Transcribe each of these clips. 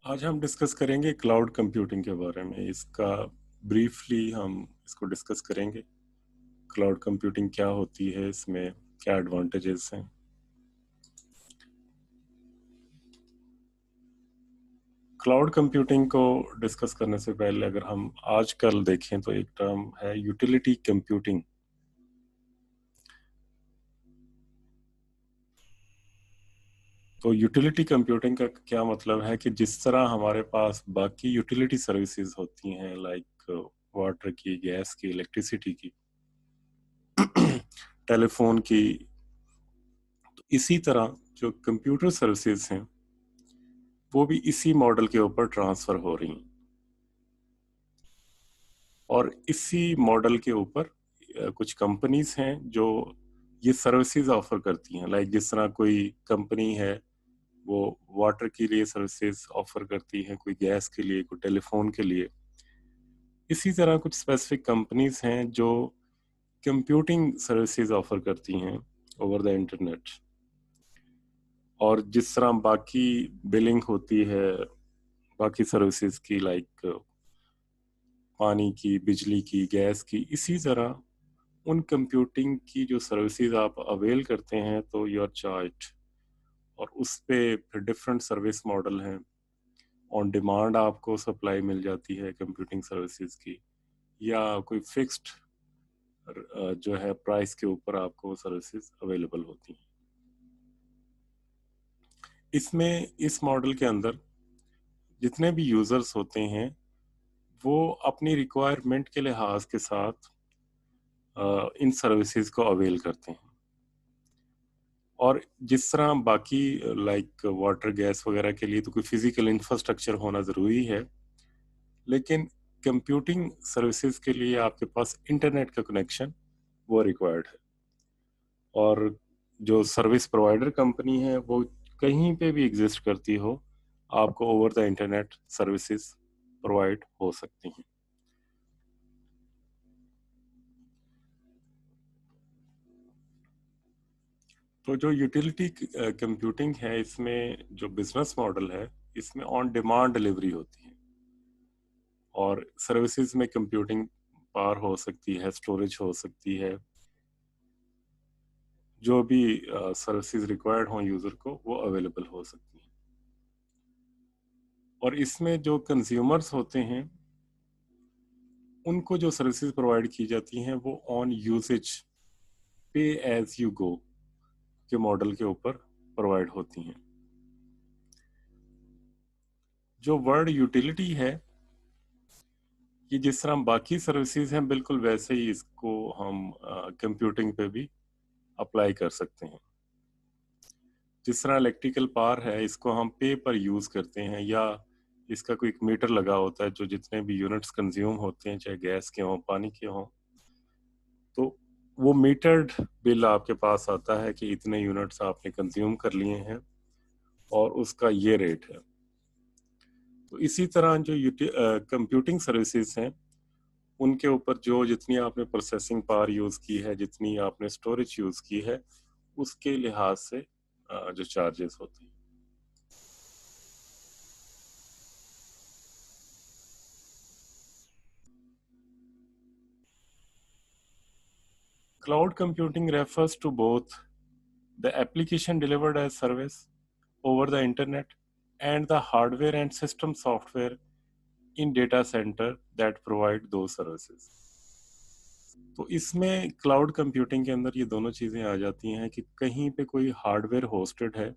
आज हम डिस्कस करेंगे क्लाउड कंप्यूटिंग के बारे में। इसका ब्रीफली हम इसको डिस्कस करेंगे। क्लाउड कंप्यूटिंग क्या होती है, इसमें क्या एडवांटेजेस हैं। क्लाउड कंप्यूटिंग को डिस्कस करने से पहले अगर हम आजकल देखें तो एक टर्म है यूटिलिटी कंप्यूटिंग। तो यूटिलिटी कंप्यूटिंग का क्या मतलब है कि जिस तरह हमारे पास बाकी यूटिलिटी सर्विसेज होती हैं, लाइक वाटर की, गैस की, इलेक्ट्रिसिटी की, टेलीफोन की, तो इसी तरह जो कंप्यूटर सर्विसेज हैं वो भी इसी मॉडल के ऊपर ट्रांसफर हो रही हैं। और इसी मॉडल के ऊपर कुछ कंपनीज हैं जो ये सर्विसेज ऑफर करती हैं। लाइक जिस तरह कोई कंपनी है वो वाटर के लिए सर्विसेज ऑफर करती है, कोई गैस के लिए, कोई टेलीफोन के लिए। इसी तरह कुछ स्पेसिफिक कंपनीज हैं जो कंप्यूटिंग सर्विसेज ऑफर करती हैं ओवर द इंटरनेट। और जिस तरह बाकी बिलिंग होती है बाकी सर्विसेज की, लाइक पानी की, बिजली की, गैस की, इसी तरह उन कंप्यूटिंग की जो सर्विसेज आप अवेल करते हैं तो यू आर चार्ज्ड। और उस पे फिर डिफरेंट सर्विस मॉडल हैं। ऑन डिमांड आपको सप्लाई मिल जाती है कंप्यूटिंग सर्विसेज की, या कोई फिक्स्ड जो है प्राइस के ऊपर आपको सर्विसेज अवेलेबल होती हैं। इसमें इस मॉडल के अंदर जितने भी यूजर्स होते हैं वो अपनी रिक्वायरमेंट के लिहाज के साथ इन सर्विसेज को अवेल करते हैं। और जिस तरह बाकी लाइक वाटर, गैस वगैरह के लिए तो कोई फिजिकल इंफ्रास्ट्रक्चर होना ज़रूरी है, लेकिन कंप्यूटिंग सर्विसेज के लिए आपके पास इंटरनेट का कनेक्शन वो रिक्वायर्ड है। और जो सर्विस प्रोवाइडर कंपनी है वो कहीं पे भी एग्जिस्ट करती हो, आपको over the internet services provide हो सकती हैं। तो जो यूटिलिटी कंप्यूटिंग है, इसमें जो बिजनेस मॉडल है, इसमें ऑन डिमांड डिलीवरी होती है। और सर्विसेज में कंप्यूटिंग पावर हो सकती है, स्टोरेज हो सकती है, जो भी सर्विसेज रिक्वायर्ड हो यूज़र को वो अवेलेबल हो सकती हैं। और इसमें जो कंज्यूमर्स होते हैं उनको जो सर्विसेज प्रोवाइड की जाती हैं वो ऑन यूसेज, पे एज यू गो के मॉडल के ऊपर प्रोवाइड होती हैं। जो वर्ड यूटिलिटी है, ये जिस तरह बाकी सर्विसेज हैं बिल्कुल वैसे ही इसको हम कंप्यूटिंग पे भी अप्लाई कर सकते हैं। जिस तरह इलेक्ट्रिकल पावर है, इसको हम पे पर यूज़ करते हैं, या इसका कोई एक मीटर लगा होता है जो जितने भी यूनिट्स कंज्यूम होते हैं, चाहे गैस के हों, पानी के हों, तो वो मीटर्ड बिल आपके पास आता है कि इतने यूनिट्स आपने कंज्यूम कर लिए हैं और उसका ये रेट है। तो इसी तरह जो कंप्यूटिंग सर्विसेज हैं उनके ऊपर जो जितनी आपने प्रोसेसिंग पावर यूज़ की है, जितनी आपने स्टोरेज यूज़ की है, उसके लिहाज से जो चार्जेस होते हैं। Cloud computing refers to both the application delivered as service over the internet and the hardware and system software in data center that provide those services. तो इसमें क्लाउड कंप्यूटिंग के अंदर ये दोनों चीज़ें आ जाती हैं कि कहीं पे कोई हार्डवेयर होस्टेड है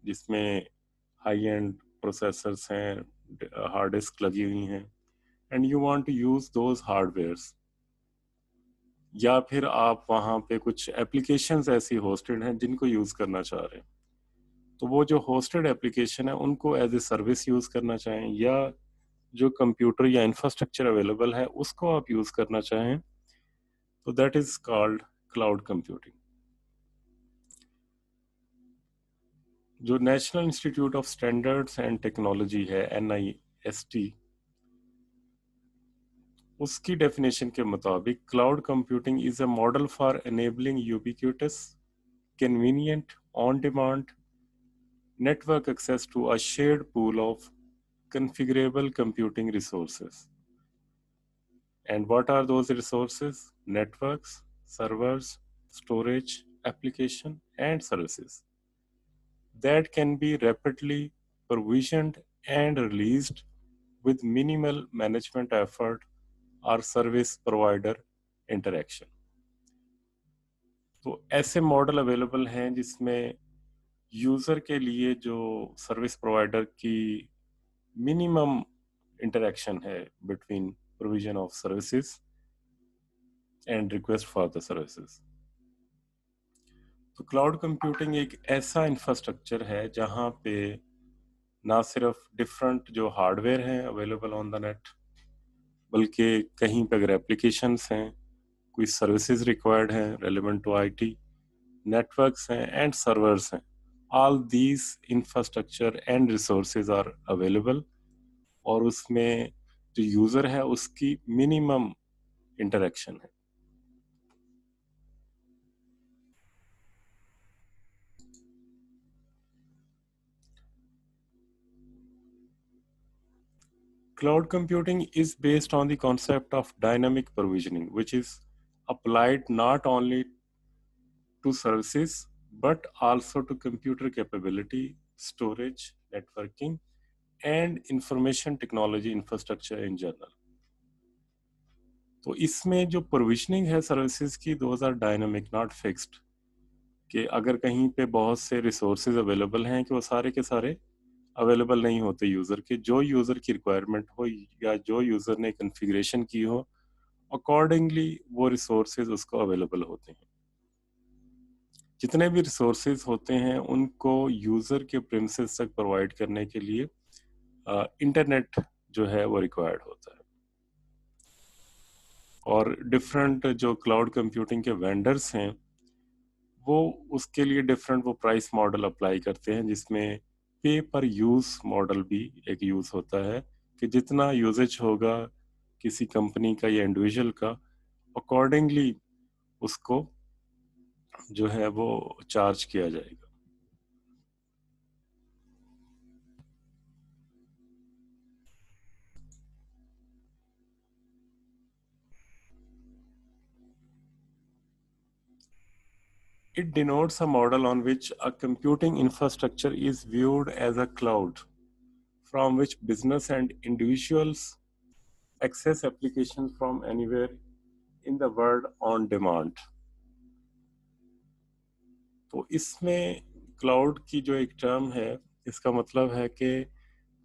जिसमें हाई एंड प्रोसेसर्स हैं, हार्ड डिस्क लगी हुई हैं, and you want to use those hardwares, या फिर आप वहाँ पे कुछ एप्लीकेशंस ऐसी होस्टेड हैं जिनको यूज़ करना चाह रहे हैं। तो वो जो होस्टेड एप्लीकेशन है उनको एज ए सर्विस यूज़ करना चाहें, या जो कंप्यूटर या इंफ्रास्ट्रक्चर अवेलेबल है उसको आप यूज़ करना चाहें, तो that is called cloud computing. जो National Institute of Standards and Technology है, NIST, उसकी डेफिनेशन के मुताबिक cloud computing is a model for enabling ubiquitous, convenient, on-demand network access to a shared pool of configurable computing resources. And what are those resources? Networks, servers, storage, application, and services that can be rapidly provisioned and released with minimal management effort or service provider interaction. तो ऐसे model available हैं जिसमें user के लिए जो service provider की minimum interaction है between provision of services and request for the services. तो क्लाउड कंप्यूटिंग एक ऐसा इंफ्रास्ट्रक्चर है जहाँ पे ना सिर्फ डिफरेंट जो हार्डवेयर हैं अवेलेबल ऑन द नेट, बल्कि कहीं पे अगर एप्लीकेशंस हैं, कोई सर्विसेज रिक्वायर्ड हैं रेलेवेंट टू आईटी, नेटवर्क्स हैं एंड सर्वर्स हैं, all these infrastructure and resources are available, और उसमें जो यूज़र है उसकी मिनिमम इंटरेक्शन है. Cloud computing is based on the concept of dynamic provisioning, which is applied not only to services but also to computer capability, storage, networking, and information technology infrastructure in general. तो इसमें जो provisioning है services की, those are dynamic not fixed, कि अगर कहीं पे बहुत से रिसोर्सेज अवेलेबल हैं कि वो सारे के सारे अवेलेबल नहीं होते यूज़र के, जो यूज़र की रिक्वायरमेंट हो या जो यूज़र ने कॉन्फ़िगरेशन की हो अकॉर्डिंगली वो रिसोर्सेज उसको अवेलेबल होते हैं. जितने भी रिसोर्सेज होते हैं उनको यूज़र के प्रेमिसेस तक प्रोवाइड करने के लिए इंटरनेट जो है वो रिक्वायर्ड होता है. और डिफरेंट जो क्लाउड कंप्यूटिंग के वेंडर्स हैं वो उसके लिए डिफरेंट वो प्राइस मॉडल अप्लाई करते हैं, जिसमें पे पर यूज़ मॉडल भी एक यूज़ होता है कि जितना यूजेज होगा किसी कंपनी का या इंडिविजुअल का अकॉर्डिंगली उसको जो है वो चार्ज किया जाएगा. It denotes a model on which a computing infrastructure is viewed as a cloud from which business and individuals access applications from anywhere in the world on demand. तो इसमें cloud की जो एक टर्म है, इसका मतलब है कि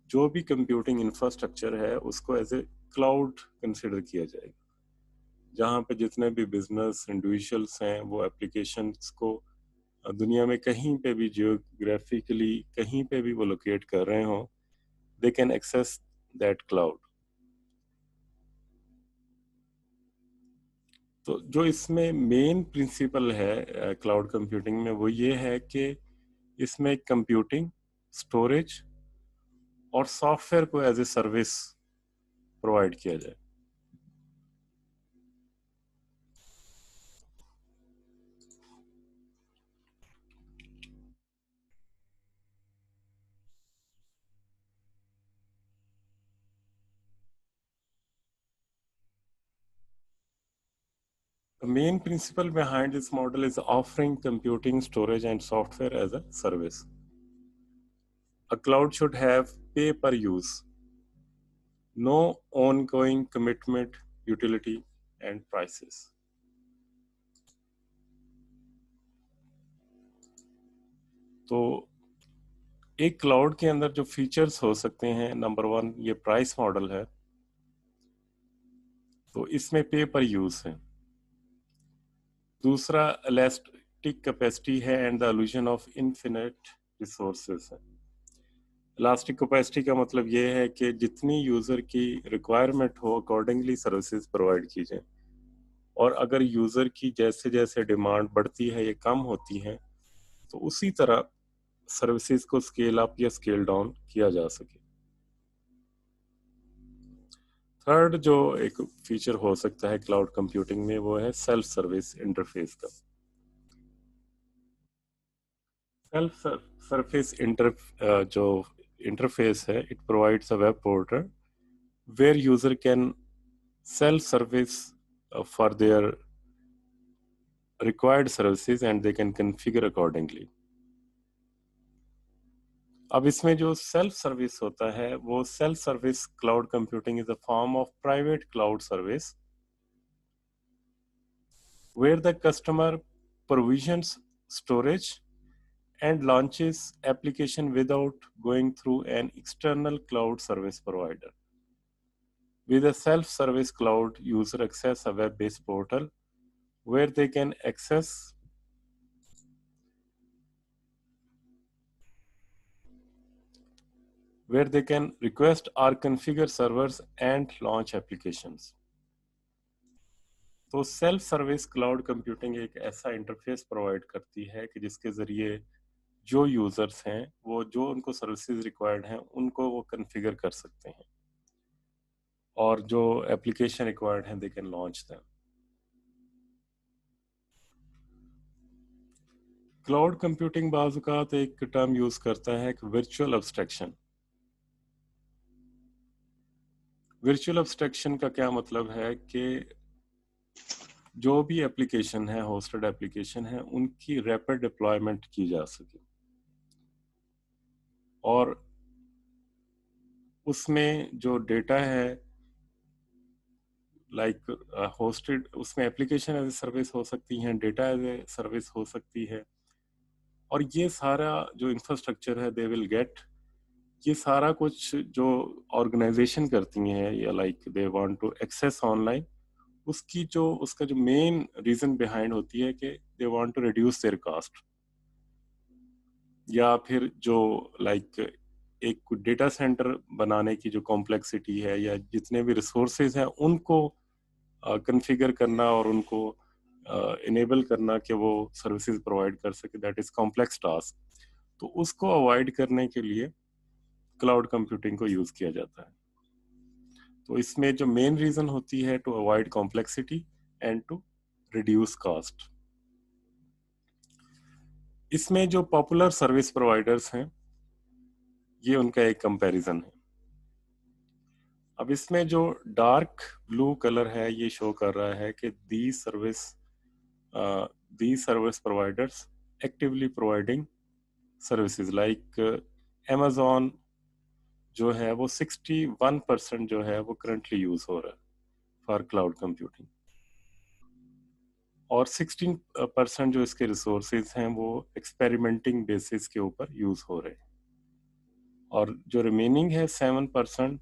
जो भी कंप्यूटिंग इंफ्रास्ट्रक्चर है उसको एज ए क्लाउड कंसिडर किया जाएगा, जहाँ पे जितने भी बिजनेस इंडिविजुअल्स हैं वो एप्लीकेशंस को दुनिया में कहीं पे भी जियोग्राफिकली कहीं पे भी वो लोकेट कर रहे हों, they can access that cloud. तो जो इसमें मेन प्रिंसिपल है क्लाउड कंप्यूटिंग में वो ये है कि इसमें कंप्यूटिंग, स्टोरेज और सॉफ्टवेयर को एज ए सर्विस प्रोवाइड किया जाए. The main principle behind this model is offering computing, storage, and software as a service. A cloud should have pay per use, no ongoing commitment, utility, and prices. तो एक cloud के अंदर जो features हो सकते हैं, नंबर वन ये price model है, तो इसमें पे पर यूज है. दूसरा इलास्टिक कैपेसिटी है and the illusion of infinite resources है. इलास्टिक कैपेसिटी का मतलब ये है कि जितनी यूज़र की रिक्वायरमेंट हो अकॉर्डिंगली सर्विसेज प्रोवाइड की जाए, और अगर यूज़र की जैसे जैसे डिमांड बढ़ती है या कम होती है तो उसी तरह सर्विसेज को स्केल अप या स्केल डाउन किया जा सके. थर्ड जो एक फीचर हो सकता है क्लाउड कंप्यूटिंग में वो है सेल्फ सर्विस इंटरफेस का. सेल्फ सर्विस जो interface है, it provides a web portal where user can self-service for their required services and they can configure accordingly. अब इसमें जो सेल्फ सर्विस होता है वो self service cloud computing is a form of private cloud service where the customer provisions storage and launches application without going through an external cloud service provider. With a self-service cloud, user access a web-based portal where they can request or configure servers and launch applications. तो self service cloud computing एक ऐसा interface provide करती है कि जिसके ज़रिए जो users हैं वो जो उनको सर्विसेज रिक्वायर्ड हैं उनको वो कॉन्फ़िगर कर सकते हैं और जो एप्लीकेशन रिक्वायर्ड हैं they can launch them. Cloud computing बाज़ औक़ात एक टर्म यूज़ करता है कि वर्चुअल एब्स्ट्रैक्शन. वर्चुअल एब्स्ट्रैक्शन का क्या मतलब है कि जो भी एप्लीकेशन है, होस्टेड एप्लीकेशन है, उनकी रैपिड डिप्लॉयमेंट की जा सके और उसमें जो डेटा है लाइक होस्टेड, उसमें एप्लीकेशन एज ए सर्विस हो सकती हैं, डेटा एज ए सर्विस हो सकती है और ये सारा जो इंफ्रास्ट्रक्चर है दे विल गेट, ये सारा कुछ जो ऑर्गेनाइजेशन करती हैं या like they want to access online, उसका जो मेन रीजन बिहाइंड होती है कि they want to reduce their cost या फिर जो लाइक एक डेटा सेंटर बनाने की जो कॉम्प्लेक्सिटी है या जितने भी रिसोर्सेज हैं उनको कॉन्फ़िगर करना और उनको इनेबल करना कि वो सर्विसेज प्रोवाइड कर सके, दैट इज कॉम्प्लेक्स टास्क. तो उसको अवॉइड करने के लिए क्लाउड कंप्यूटिंग को यूज किया जाता है. तो इसमें जो मेन रीजन होती है to avoid complexity and to reduce cost. इसमें जो पॉपुलर सर्विस प्रोवाइडर्स हैं ये उनका एक कंपैरिजन है. अब इसमें जो डार्क ब्लू कलर है ये शो कर रहा है कि these service providers actively providing services like Amazon जो है वो 61% जो है वो करंटली यूज हो रहा है फॉर क्लाउड कंप्यूटिंग और 16% जो इसके रिसोर्सेज हैं वो एक्सपेरिमेंटिंग बेसिस के ऊपर यूज हो रहे हैं और जो रिमेनिंग है 7%,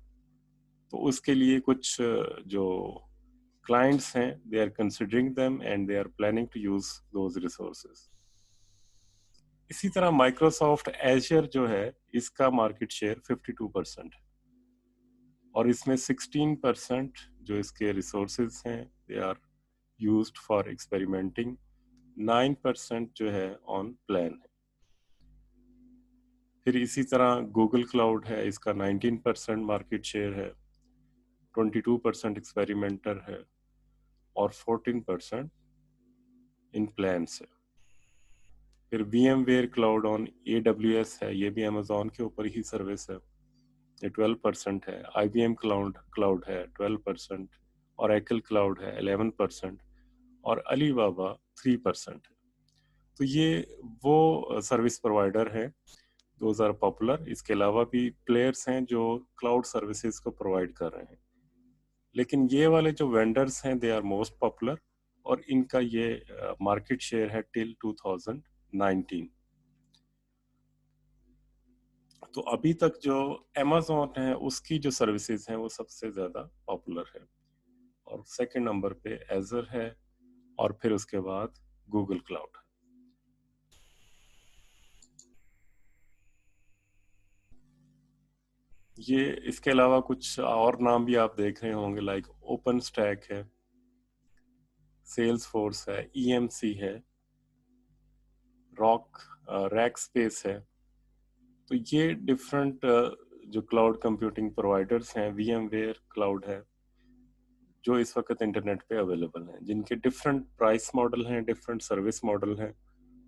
तो उसके लिए कुछ जो क्लाइंट्स हैं they are considering them and they are planning to use those resources. इसी तरह माइक्रोसॉफ्ट एजर जो है इसका मार्केट शेयर 52% और इसमें 16% जो इसके रिसोर्सेज हैं they are used for experimenting, 9% जो है ऑन प्लान है. फिर इसी तरह गूगल क्लाउड है, इसका 19% मार्केट शेयर है, 22% एक्सपेरिमेंटर है और 14% इन प्लान्स है. फिर VMware क्लाउड ऑन AWS है, ये भी अमेजोन के ऊपर ही सर्विस है, ये 12% है. IBM क्लाउड है 12% और Oracle क्लाउड है 11% और अलीबाबा 3% है. तो ये वो सर्विस प्रोवाइडर हैं, दोज आर पॉपुलर. इसके अलावा भी प्लेयर्स हैं जो क्लाउड सर्विसेज को प्रोवाइड कर रहे हैं, लेकिन ये वाले जो वेंडर्स हैं दे आर मोस्ट पॉपुलर और इनका ये मार्केट शेयर है टिल 2019. तो अभी तक जो Amazon है उसकी जो सर्विसेज हैं वो सबसे ज़्यादा पॉपुलर है और सेकंड नंबर पे एजर है और फिर उसके बाद गूगल क्लाउड. ये इसके अलावा कुछ और नाम भी आप देख रहे होंगे लाइक ओपन स्टैक है, सेल्स फोर्स है, EMC है, रैक स्पेस है. तो ये डिफरेंट जो क्लाउड कंप्यूटिंग प्रोवाइडर्स हैं, VMware क्लाउड है जो इस वक्त इंटरनेट पे अवेलेबल हैं, जिनके डिफरेंट प्राइस मॉडल हैं, डिफरेंट सर्विस मॉडल हैं.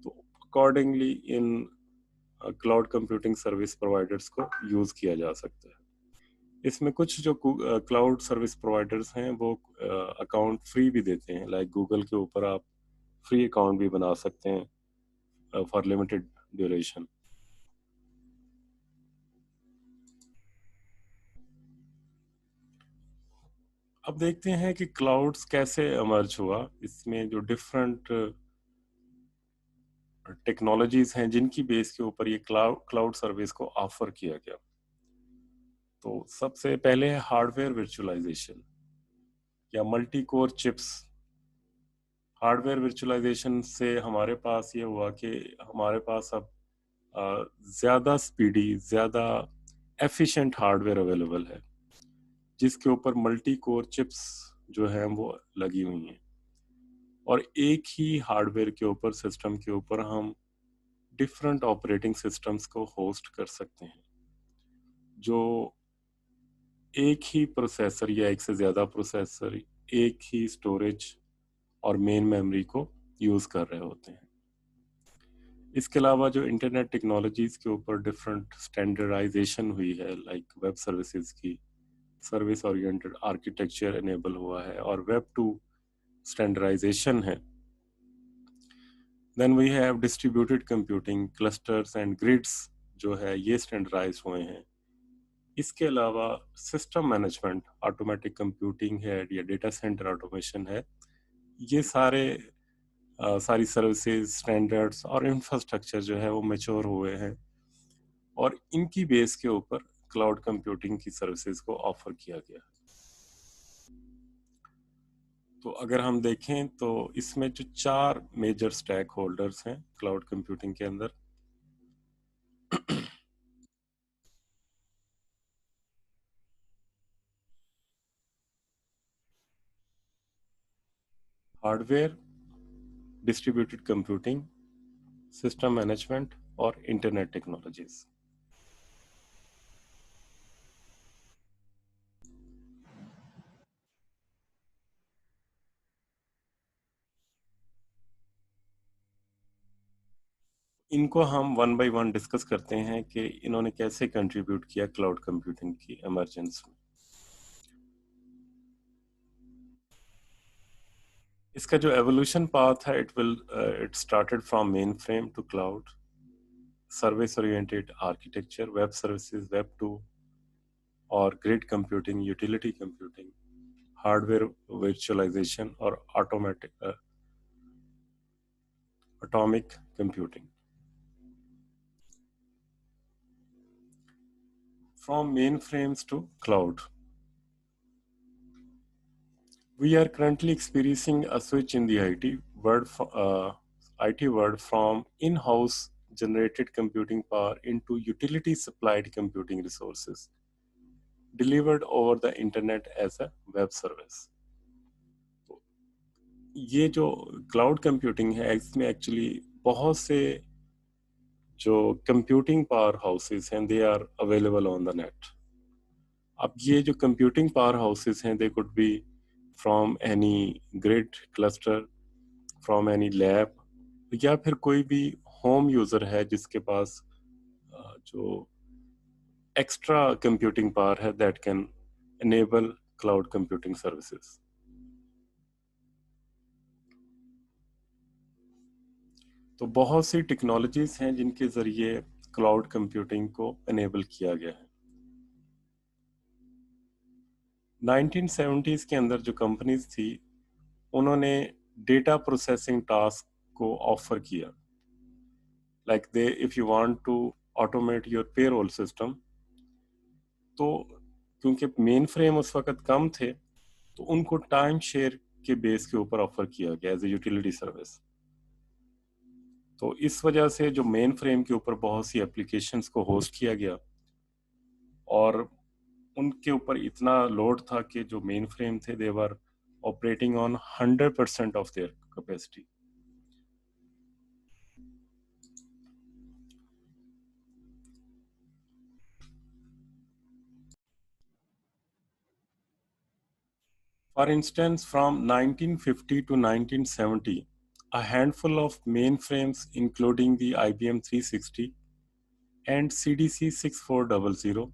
तो अकॉर्डिंगली इन क्लाउड कंप्यूटिंग सर्विस प्रोवाइडर्स को यूज़ किया जा सकता है। इसमें कुछ जो क्लाउड सर्विस प्रोवाइडर्स हैं वो अकाउंट फ्री भी देते हैं, लाइक गूगल के ऊपर आप फ्री अकाउंट भी बना सकते हैं फॉर लिमिटेड ड्यूरेशन। अब देखते हैं कि क्लाउड्स कैसे इमर्ज हुआ। इसमें जो डिफरेंट टेक्नोलॉजीज हैं जिनकी बेस के ऊपर ये क्लाउड सर्विस को ऑफर किया गया। तो सबसे पहले है हार्डवेयर वर्चुअलाइजेशन या multi core chips. Hardware virtualisation से हमारे पास ये हुआ कि हमारे पास अब ज़्यादा स्पीडी, ज़्यादा एफिशिएंट हार्डवेयर अवेलेबल है जिसके ऊपर मल्टी कोर चिप्स जो हैं वो लगी हुई हैं, और एक ही हार्डवेयर के ऊपर, सिस्टम के ऊपर हम डिफरेंट ऑपरेटिंग सिस्टम्स को होस्ट कर सकते हैं जो एक ही प्रोसेसर या एक से ज़्यादा प्रोसेसर, एक ही स्टोरेज और मेन मेमोरी को यूज़ कर रहे होते हैं। इसके अलावा जो इंटरनेट टेक्नोलॉजीज़ के ऊपर डिफरेंट स्टैंडर्डाइजेशन हुई है, लाइक वेब सर्विसेज की सर्विस ओरिएंटेड आर्किटेक्चर इनेबल हुआ है और वेब टू स्टैंडर्डाइजेशन है। Then we have distributed computing, clusters and grids जो है ये स्टैंडर्डाइज हुए हैं। इसके अलावा सिस्टम मैनेजमेंट, ऑटोमेटिक कंप्यूटिंग है या डेटा सेंटर ऑटोमेशन है, ये सारी सर्विसेज, स्टैंडर्ड्स और इंफ्रास्ट्रक्चर जो है वो मैच्योर हुए हैं और इनकी बेस के ऊपर क्लाउड कंप्यूटिंग की सर्विसेज को ऑफर किया गया है। तो अगर हम देखें तो इसमें जो 4 मेजर स्टैक होल्डर्स हैं क्लाउड कंप्यूटिंग के अंदर, hardware, distributed computing, system management और इंटरनेट टेक्नोलॉजीज। इनको हम वन बाय वन डिस्कस करते हैं कि इन्होंने कैसे कंट्रीब्यूट किया क्लाउड कंप्यूटिंग की इमरजेंस में। इसका जो एवोल्यूशन पाथ है, it started from mainframe to cloud, service oriented architecture, web services, web two और grid computing, utility computing, hardware virtualization और atomic computing. From mainframes to cloud. We are currently experiencing a switch in the IT world from in-house generated computing power into utility supplied computing resources delivered over the internet as a web service. ये जो cloud computing है, इसमें actually बहुत से जो computing power houses हैं, they are available on the net. अब ये जो कंप्यूटिंग पावर हाउसेस हैं, they could be from any grid cluster, from any lab, या फिर कोई भी होम यूजर है जिसके पास जो एक्स्ट्रा कंप्यूटिंग पावर है that can enable cloud computing services. तो बहुत सी टेक्नोलॉजीज हैं जिनके जरिए क्लाउड कंप्यूटिंग को एनेबल किया गया है। 1970s के अंदर जो कंपनीज थी उन्होंने डेटा प्रोसेसिंग टास्क को ऑफर किया, like they if you want to automate your payroll system, तो क्योंकि मेन फ्रेम उस वक्त कम थे तो उनको टाइम शेयर के बेस के ऊपर ऑफर किया गया एज ए यूटिलिटी सर्विस। तो इस वजह से जो मेन फ्रेम के ऊपर बहुत सी एप्लीकेशंस को होस्ट किया गया और उनके ऊपर इतना लोड था कि जो मेन फ्रेम थे they were operating on 100% of their capacity. For instance, from 1950 to 1970, a handful of mainframes, including the IBM 360, and CDC 6400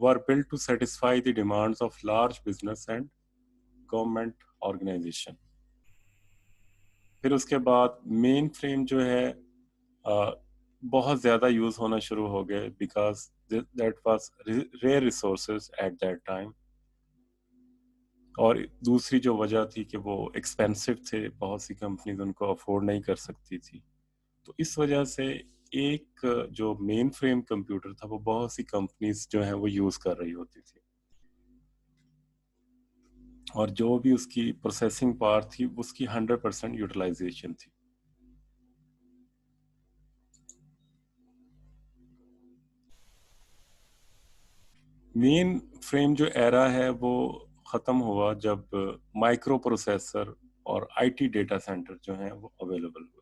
were built to satisfy the demands of large business and government organization. फिर उसके बाद main frame जो है बहुत ज़्यादा use होना शुरू हो गए because that was rare resources at that time, और दूसरी जो वजह थी कि वो एक्सपेंसिव थे, बहुत सी कंपनीज उनको अफोर्ड नहीं कर सकती थी। तो इस वजह से एक जो मेन फ्रेम कंप्यूटर था वो बहुत सी कंपनीज जो है वो यूज़ कर रही होती थी, और जो भी उसकी प्रोसेसिंग पावर थी उसकी 100% यूटिलाइजेशन थी। मेन फ्रेम जो एरा है वो ख़त्म हुआ जब माइक्रो प्रोसेसर और आईटी डेटा सेंटर जो हैं वो अवेलेबल हुए।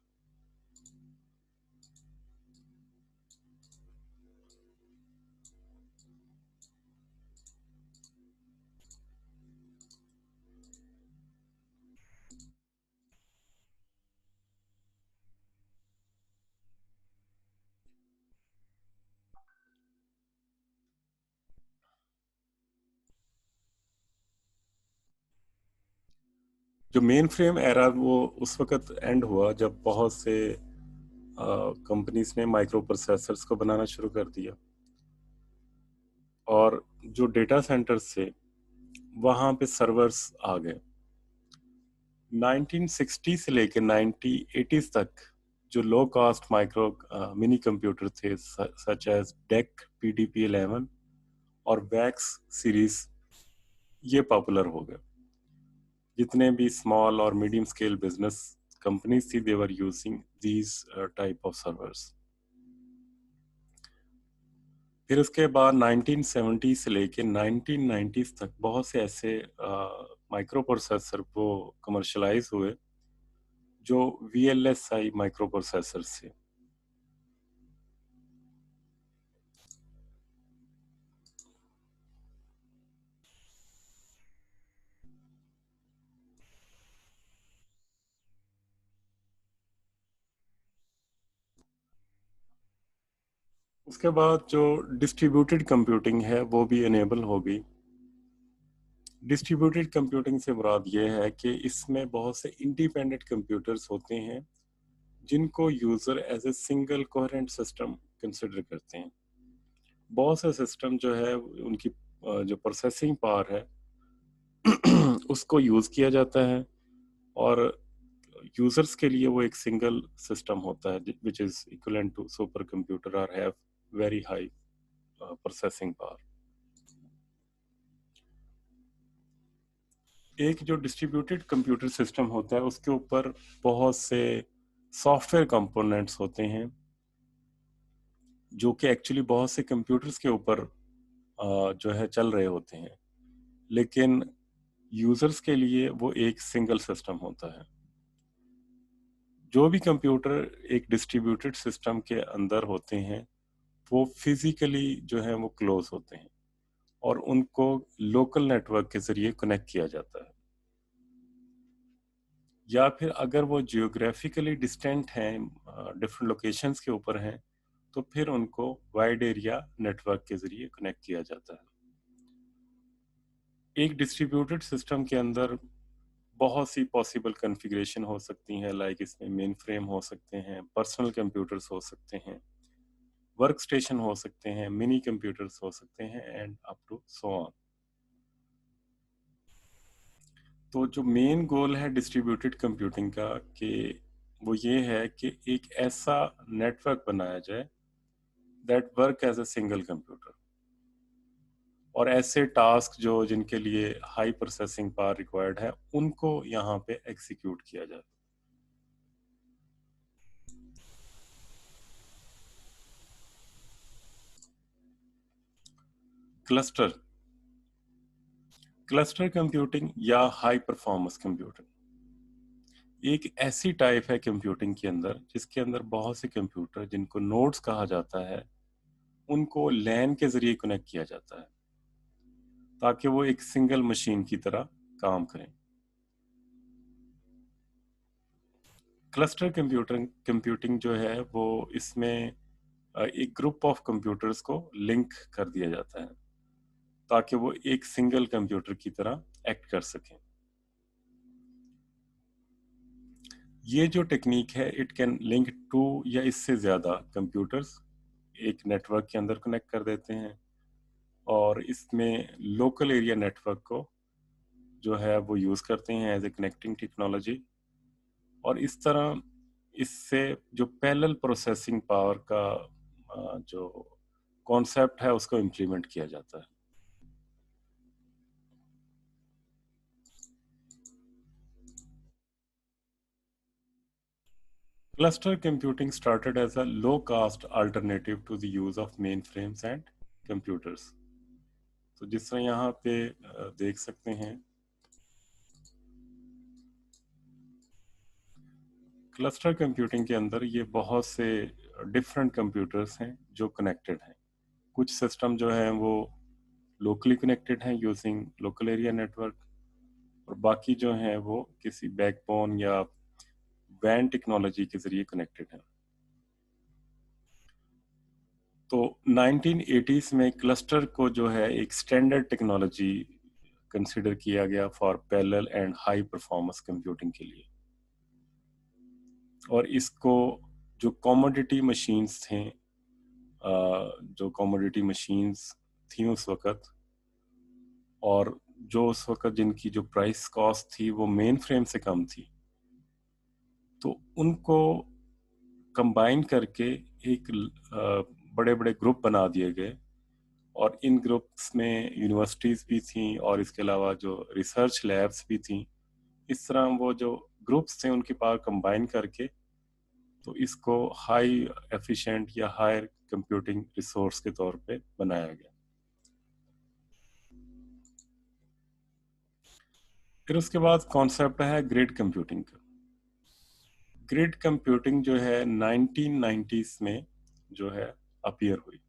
जो मेन फ्रेम एरा वो उस वक्त एंड हुआ जब बहुत से कंपनीज ने माइक्रो प्रोसेसर्स को बनाना शुरू कर दिया, और जो डेटा सेंटर्स थे वहाँ पे सर्वर्स आ गए। 1960 से लेकर 1980s तक जो low cost micro mini computer थे सच एज डेक PDP-11 और वैक्स सीरीज, ये पॉपुलर हो गए। जितने भी स्मॉल और मीडियम स्केल बिजनेस कंपनीज थी, they were using these type of servers. फिर उसके बाद 1970 से लेके 1990s तक बहुत से ऐसे माइक्रो प्रोसेसर वो कमर्शलाइज हुए जो VLSI माइक्रो प्रोसेसर्स थे। उसके बाद जो डिस्ट्रीब्यूटेड कंप्यूटिंग है वो भी इनेबल हो गई। डिस्ट्रीब्यूटेड कंप्यूटिंग से मुराद ये है कि इसमें बहुत से इंडिपेंडेंट कंप्यूटर्स होते हैं जिनको user as a single coherent system consider करते हैं। बहुत से सिस्टम जो है उनकी जो प्रोसेसिंग पावर है उसको यूज़ किया जाता है, और यूजर्स के लिए वो एक सिंगल सिस्टम होता है which is equivalent to supercomputer और have very high processing power. एक जो डिस्ट्रीब्यूटेड कंप्यूटर सिस्टम होता है उसके ऊपर बहुत से सॉफ्टवेयर कंपोनेंट्स होते हैं जो कि एक्चुअली बहुत से कंप्यूटर्स के ऊपर जो है चल रहे होते हैं, लेकिन यूजर्स के लिए वो एक सिंगल सिस्टम होता है। जो भी कंप्यूटर एक डिस्ट्रीब्यूटेड सिस्टम के अंदर होते हैं वो फिजिकली जो है वो क्लोज होते हैं और उनको लोकल नेटवर्क के जरिए कनेक्ट किया जाता है, या फिर अगर वो जियोग्राफिकली डिस्टेंट हैं, डिफरेंट लोकेशंस के ऊपर हैं, तो फिर उनको वाइड एरिया नेटवर्क के जरिए कनेक्ट किया जाता है। एक डिस्ट्रीब्यूटेड सिस्टम के अंदर बहुत सी पॉसिबल कॉन्फ़िगरेशन हो सकती हैं, लाइक इसमें मेन फ्रेम हो सकते हैं, पर्सनल कंप्यूटर्स हो सकते हैं, वर्क स्टेशन हो सकते हैं, मिनी कंप्यूटर्स हो सकते हैं, and up to so on. तो जो मेन गोल है डिस्ट्रीब्यूटेड कंप्यूटिंग का कि वो ये है कि एक ऐसा नेटवर्क बनाया जाए that work as a single computer, और ऐसे टास्क जो जिनके लिए हाई प्रोसेसिंग पावर रिक्वायर्ड है उनको यहाँ पे एग्जीक्यूट किया जाए। क्लस्टर क्लस्टर कंप्यूटिंग या हाई परफॉर्मेंस कंप्यूटिंग एक ऐसी टाइप है कंप्यूटिंग के अंदर जिसके अंदर बहुत से कंप्यूटर जिनको नोड्स कहा जाता है उनको लैन के जरिए कनेक्ट किया जाता है ताकि वो एक सिंगल मशीन की तरह काम करें। क्लस्टर कंप्यूटिंग जो है वो इसमें एक ग्रुप ऑफ कंप्यूटर्स को लिंक कर दिया जाता है ताकि वो एक सिंगल कंप्यूटर की तरह एक्ट कर सकें। ये जो टेक्निक है इट कैन लिंक टू या इससे ज़्यादा कंप्यूटर्स एक नेटवर्क के अंदर कनेक्ट कर देते हैं, और इसमें लोकल एरिया नेटवर्क को जो है वो यूज़ करते हैं एज ए कनेक्टिंग टेक्नोलॉजी। और इस तरह इससे जो पैरेलल प्रोसेसिंग पावर का जो कॉन्सेप्ट है उसको इम्प्लीमेंट किया जाता है। Cluster computing started as a low-cost alternative to the use of mainframes and computers. तो जिस तरह यहाँ पे देख सकते हैं, क्लस्टर कंप्यूटिंग के अंदर ये बहुत से डिफरेंट कंप्यूटर्स हैं जो कनेक्टेड हैं। कुछ सिस्टम जो है वो लोकली कनेक्टेड हैं यूजिंग लोकल एरिया नेटवर्क, और बाकी जो हैं वो किसी बैकबोन या वैन टेक्नोलॉजी के जरिए कनेक्टेड हैं। तो 1980s में क्लस्टर को जो है एक स्टैंडर्ड टेक्नोलॉजी कंसिडर किया गया for parallel and high performance computing के लिए, और इसको जो कमोडिटी मशीन्स थे, जो कमोडिटी मशीन्स थी उस वक़्त, और जो उस वक़्त जिनकी जो प्राइस कॉस्ट थी वो मेन फ्रेम से कम थी, तो उनको कंबाइन करके एक बड़े बड़े ग्रुप बना दिए गए, और इन ग्रुप्स में यूनिवर्सिटीज़ भी थीं और इसके अलावा जो रिसर्च लैब्स भी थीं। इस तरह वो जो ग्रुप्स थे उनकी पावर कंबाइन करके तो इसको हाई एफिशिएंट या हायर कंप्यूटिंग रिसोर्स के तौर पे बनाया गया। फिर उसके बाद कॉन्सेप्ट है ग्रिड कंप्यूटिंग का। ग्रिड कंप्यूटिंग जो है 1990s में जो है अपीयर हुई,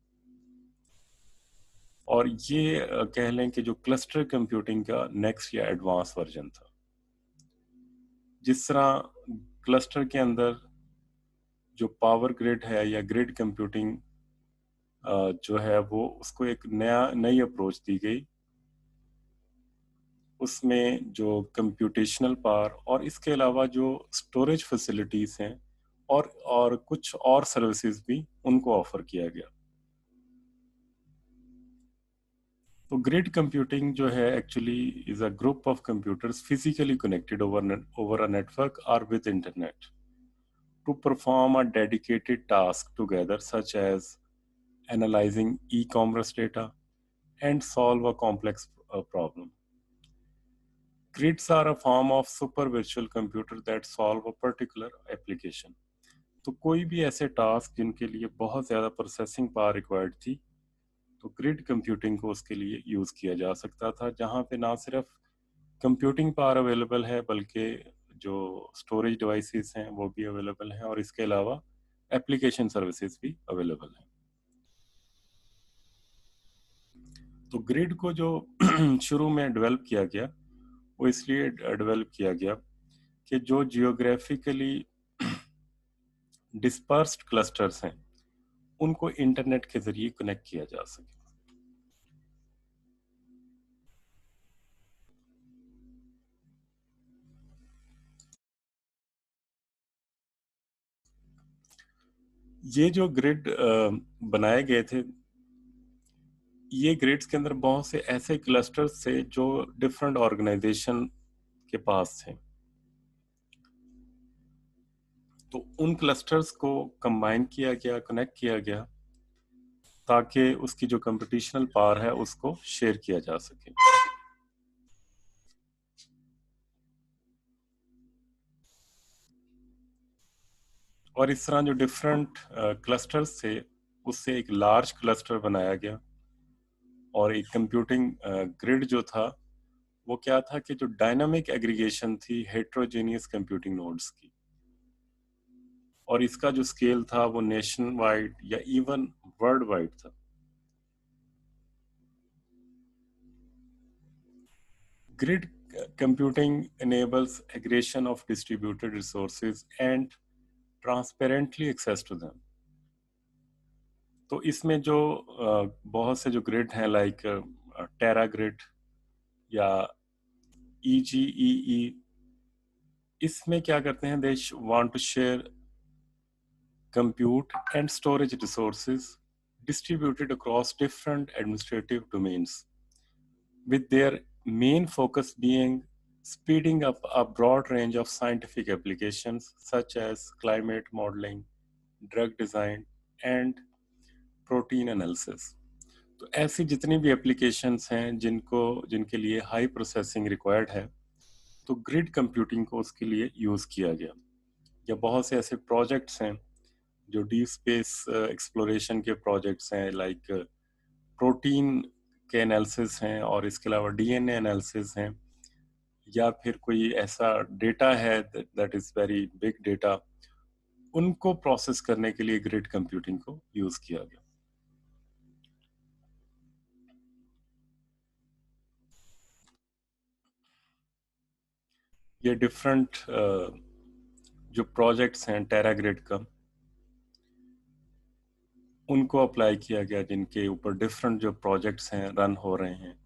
और ये कह लें कि जो क्लस्टर कंप्यूटिंग का नेक्स्ट या एडवांस वर्जन था। जिस तरह क्लस्टर के अंदर जो पावर ग्रिड है या ग्रिड कंप्यूटिंग जो है वो उसको एक नई अप्रोच दी गई, उसमें जो कंप्यूटेशनल पावर और इसके अलावा जो स्टोरेज फैसिलिटीज हैं और कुछ और सर्विसेज भी उनको ऑफर किया गया। तो ग्रिड कंप्यूटिंग जो है actually is a group of computers physically connected over a network और with internet to perform a dedicated task together, such as analyzing e-commerce data and solve a complex problem. Grids are a form of super virtual computer that solve a particular application. तो कोई भी ऐसे task जिनके लिए बहुत ज़्यादा processing power required थी, तो ग्रिड कंप्यूटिंग को उसके लिए यूज़ किया जा सकता था, जहाँ पे ना सिर्फ कंप्यूटिंग पावर अवेलेबल है बल्कि जो स्टोरेज डिवाइसेस हैं वो भी अवेलेबल हैं, और इसके अलावा एप्लीकेशन सर्विसेज भी अवेलेबल हैं। तो ग्रिड को जो शुरू में डेवलप किया गया वो इसलिए डेवलप किया गया कि जो जियोग्राफिकली डिस्पर्स्ड क्लस्टर्स हैं उनको इंटरनेट के जरिए कनेक्ट किया जा सके। ये जो ग्रिड बनाए गए थे, ये ग्रिड्स के अंदर बहुत से ऐसे क्लस्टर्स थे जो डिफरेंट ऑर्गेनाइजेशन के पास थे, तो उन क्लस्टर्स को कंबाइन किया गया, कनेक्ट किया गया ताकि उसकी जो कंप्यूटेशनल पावर है उसको शेयर किया जा सके। और इस तरह जो डिफरेंट क्लस्टर्स थे उससे एक लार्ज क्लस्टर बनाया गया, और एक कंप्यूटिंग ग्रिड जो था वो क्या था कि जो डायनामिक एग्रीगेशन थी हेट्रोजेनियस कंप्यूटिंग नोड्स की, और इसका जो स्केल था वो नेशन वाइड या इवन वर्ल्ड वाइड था। Grid computing enables aggregation of distributed resources and transparently access to them. तो इसमें जो बहुत से जो ग्रिड हैं लाइक टेरा ग्रिड या EGEE, इसमें क्या करते हैं, they want to share compute and storage resources distributed across different administrative domains, with their main focus being speeding up a broad range of scientific applications such as climate modeling, drug design, and protein analysis. तो ऐसी जितनी भी applications हैं जिनके लिए high processing required है, तो grid computing को उसके लिए यूज़ किया गया। या बहुत से ऐसे प्रोजेक्ट्स हैं जो डीप स्पेस एक्सप्लोरेशन के प्रोजेक्ट्स हैं, लाइक प्रोटीन के एनालिसिस हैं और इसके अलावा DNA एनालिसिस हैं, या फिर कोई ऐसा डेटा है that is very big data, उनको प्रोसेस करने के लिए ग्रिड कंप्यूटिंग को यूज़ किया गया। ये डिफरेंट जो प्रोजेक्ट्स हैं टेरा ग्रिड का, उनको अप्लाई किया गया जिनके ऊपर डिफरेंट जो प्रोजेक्ट्स हैं रन हो रहे हैं।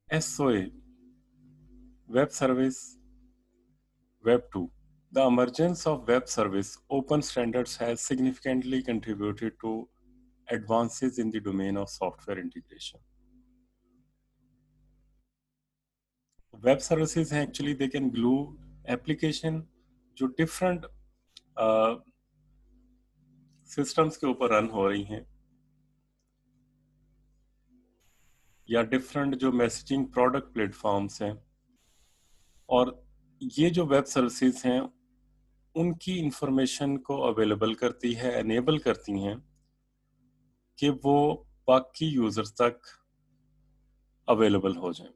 SOA, Web Service, Web 2. The emergence of web service open standards has significantly contributed to advances in the domain of software integration. Web services हैं actually they can glue application जो different systems के ऊपर run हो रही हैं, या different जो messaging product platforms हैं, और ये जो web services हैं उनकी इंफॉर्मेशन को अवेलेबल करती है, एनेबल करती हैं कि वो बाकी यूजर्स तक अवेलेबल हो जाएं।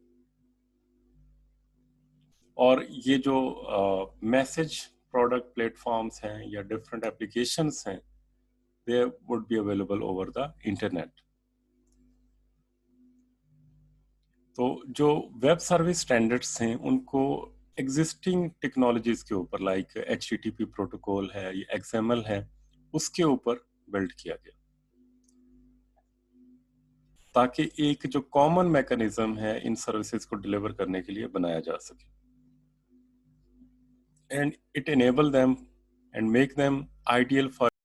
और ये जो मैसेज प्रोडक्ट प्लेटफॉर्म्स हैं या डिफरेंट एप्लीकेशंस हैं, they would be available over the internet. तो जो वेब सर्विस स्टैंडर्ड्स हैं उनको एग्जिस्टिंग टेक्नोलॉजीज के ऊपर लाइक HTTP प्रोटोकॉल है या XML है, उसके ऊपर बिल्ड किया गया ताकि एक जो कॉमन मैकेनिज्म है इन सर्विसेज को डिलीवर करने के लिए बनाया जा सके, and it enable them and make them ideal for